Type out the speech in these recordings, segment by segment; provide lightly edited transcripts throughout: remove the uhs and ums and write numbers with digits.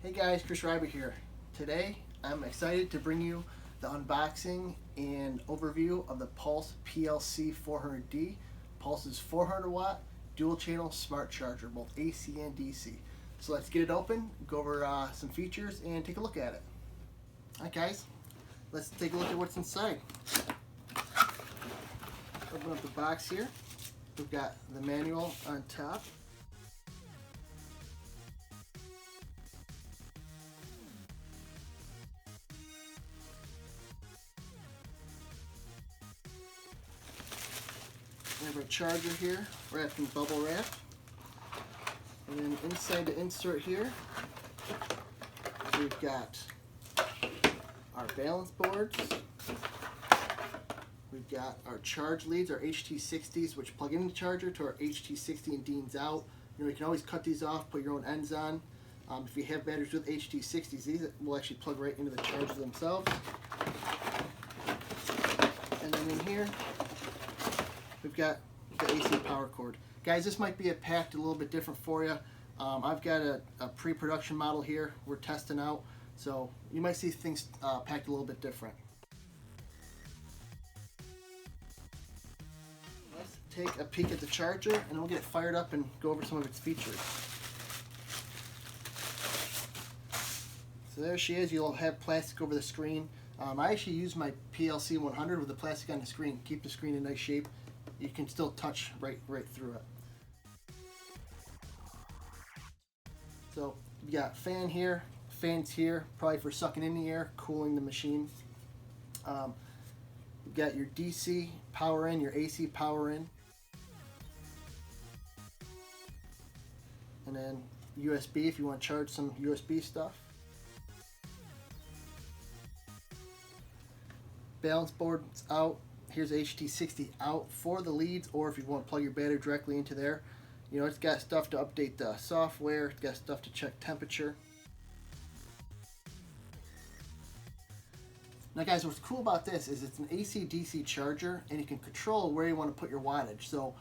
Hey guys, Chris Reiber here. Today I'm excited to bring you the unboxing and overview of the Pulse PLC400D. Pulse is 400 watt dual channel smart charger, both AC and DC. So let's get it open, go over some features and take a look at it. Alright guys, let's take a look at what's inside. Open up the box here. We've got the manual on top. We have our charger here, wrapped in bubble wrap. And then inside the insert here, we've got our balance boards. We've got our charge leads, our HT60s, which plug in the charger to our HT60 and DINs out. You can always cut these off, put your own ends on. If you have batteries with HT60s, these will actually plug right into the charger themselves. And then in here, we've got the AC power cord. Guys, this might be packed a little bit different for you. I've got a pre-production model here we're testing out, so you might see things packed a little bit different. Let's take a peek at the charger and we'll get it fired up and go over some of its features. So there she is. You'll have plastic over the screen. I actually use my PLC400 with the plastic on the screen, keep the screen in nice shape. You can still touch right through it. So you got fan here, fans here, probably for sucking in the air, cooling the machine. You've got your DC power in, your AC power in, and then USB if you want to charge some USB stuff. Balance board's out. Here's HT60 out for the leads, or if you want to plug your battery directly into there. It's got stuff to update the software, it's got stuff to check temperature. Now guys, what's cool about this is it's an AC-DC charger and you can control where you want to put your wattage. So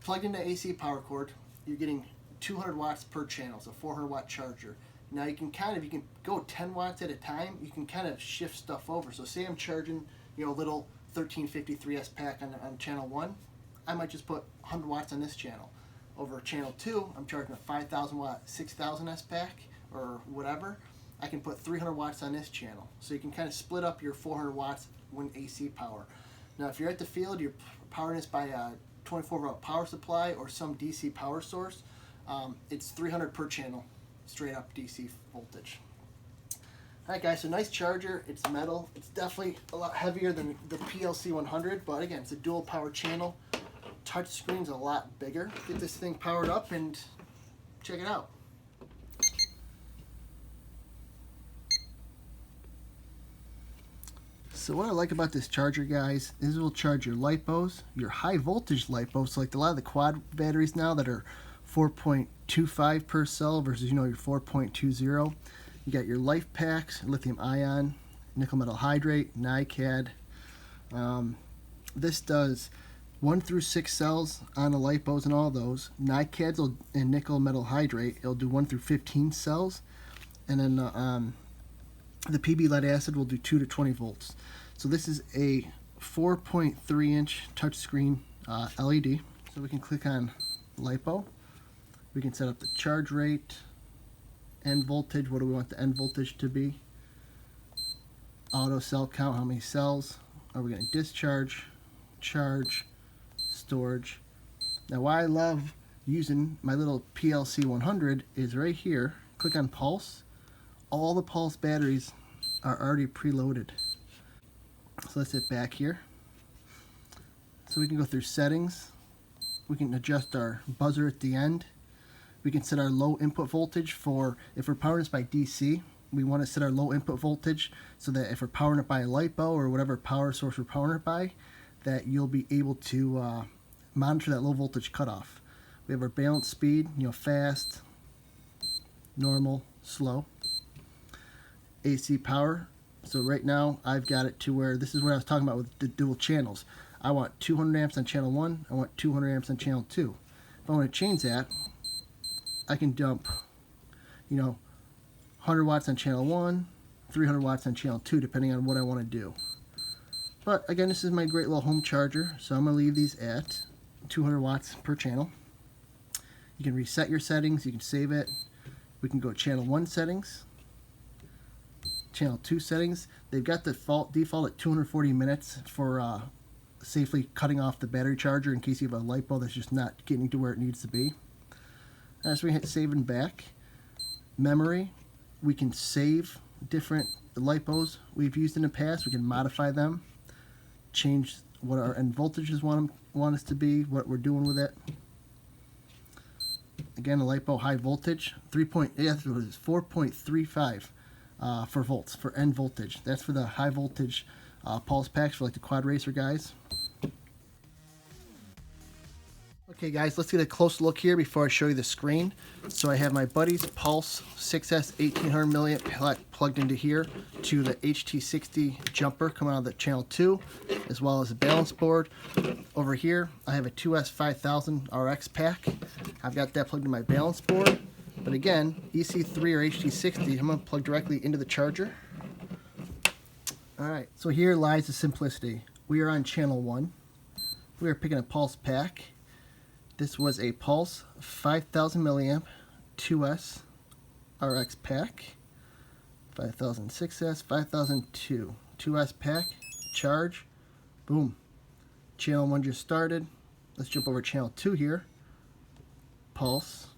plugged into AC power cord, you're getting 200 watts per channel, so 400 watt charger. Now you can go 10 watts at a time, you can kind of shift stuff over. So say I'm charging a little 1353S pack on channel 1, I might just put 100 watts on this channel. Over channel 2, I'm charging a 5000 watt 6000S pack or whatever. I can put 300 watts on this channel. So you can kind of split up your 400 watts when AC power. Now if you're at the field, you're powering this by a 24 volt power supply or some DC power source, it's 300 per channel, straight up DC voltage. Alright guys, so nice charger, it's metal, it's definitely a lot heavier than the PLC100, but again, it's a dual power channel. Touch screen's a lot bigger. Get this thing powered up and check it out. So what I like about this charger, guys, is it will charge your LiPos, your high voltage LiPos, so like a lot of the quad batteries now that are 4.25 per cell versus your 4.20. You got your life packs, lithium ion, nickel metal hydrate, NiCad. This does 1 through 6 cells on the LiPos and all those. NiCads and nickel metal hydrate, it'll do 1 through 15 cells. And then the PB lead acid will do 2 to 20 volts. So this is a 4.3 inch touchscreen LED. So we can click on LiPo. We can set up the charge rate, end voltage, what do we want the end voltage to be, auto cell count, how many cells are we going to discharge, charge, storage. Now why I love using my little PLC100 is right here, click on Pulse, all the Pulse batteries are already preloaded. So let's hit back here. So we can go through settings, we can adjust our buzzer at the end. We can set our low input voltage for, if we're powering this by DC, we want to set our low input voltage so that if we're powering it by a LiPo or whatever power source we're powering it by, that you'll be able to monitor that low voltage cutoff. We have our balance speed, fast, normal, slow. AC power, so right now I've got it to where, this is what I was talking about with the dual channels. I want 200 amps on channel 1, I want 200 amps on channel 2. If I want to change that, I can dump, 100 watts on channel 1, 300 watts on channel 2, depending on what I want to do. But again, this is my great little home charger, so I'm going to leave these at 200 watts per channel. You can reset your settings, you can save it. We can go channel 1 settings, channel 2 settings. They've got the default at 240 minutes for safely cutting off the battery charger in case you have a light bulb that's just not getting to where it needs to be. As we hit save and back, memory, we can save different light bulbs we've used in the past. We can modify them, change what our end voltages want us to be, what we're doing with it. Again, a light bulb high voltage, 4.35 for volts, for end voltage. That's for the high voltage pulse packs for like the quad racer guys. Okay guys, let's get a close look here before I show you the screen. So I have my buddy's Pulse 6S 1800 milliamp plugged into here to the HT60 jumper coming out of the channel 2, as well as a balance board. Over here I have a 2S 5000 RX pack. I've got that plugged into my balance board. But again, EC3 or HT60, I'm going to plug directly into the charger. Alright, so here lies the simplicity. We are on channel 1. We are picking a Pulse pack. This was a Pulse 5000 milliamp 2S RX pack. 5000 6S, 5002 2S pack, charge, boom. Channel 1 just started. Let's jump over channel 2 here. Pulse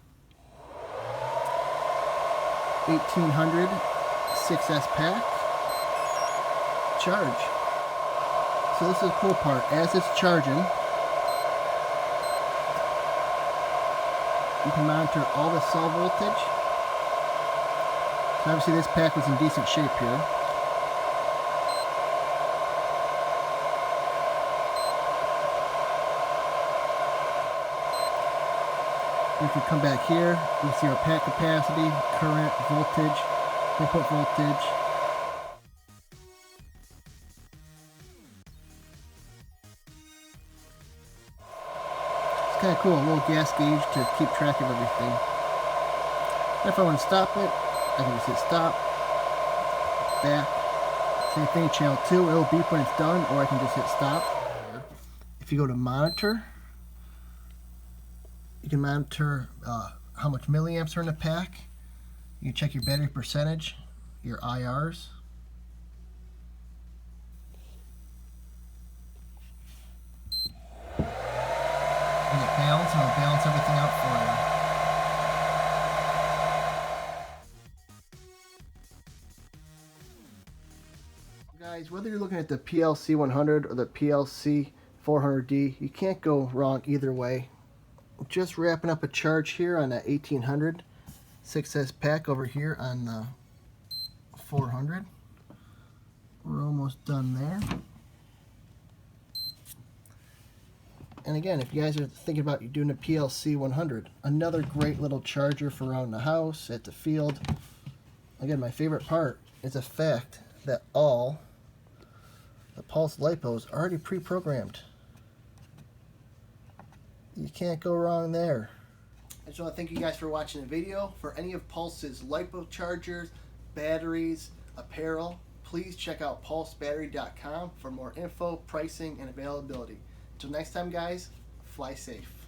1800 6S pack, charge. So this is the cool part. As it's charging, you can monitor all the cell voltage. So obviously this pack was in decent shape here. We can come back here, we can see our pack capacity, current, voltage, input voltage. It's kind of cool, a little gas gauge to keep track of everything. And if I want to stop it, I can just hit stop, back. Same thing, channel 2, it'll beep when it's done, or I can just hit stop. If you go to monitor, you can monitor how much milliamps are in the pack. You can check your battery percentage, your IRs. You hit balance, and it'll balance everything out for you. Guys, whether you're looking at the PLC400 or the PLC400D, you can't go wrong either way. Just wrapping up a charge here on that 1800 6S pack over here on the 400. We're almost done there. And again, if you guys are thinking about doing a PLC100, another great little charger for around the house, at the field. Again, my favorite part is the fact that all the Pulse LiPos are already pre-programmed. You can't go wrong there. I just want to thank you guys for watching the video. For any of Pulse's LiPo chargers, batteries, apparel, please check out pulsebattery.com for more info, pricing, and availability. Until next time guys, fly safe.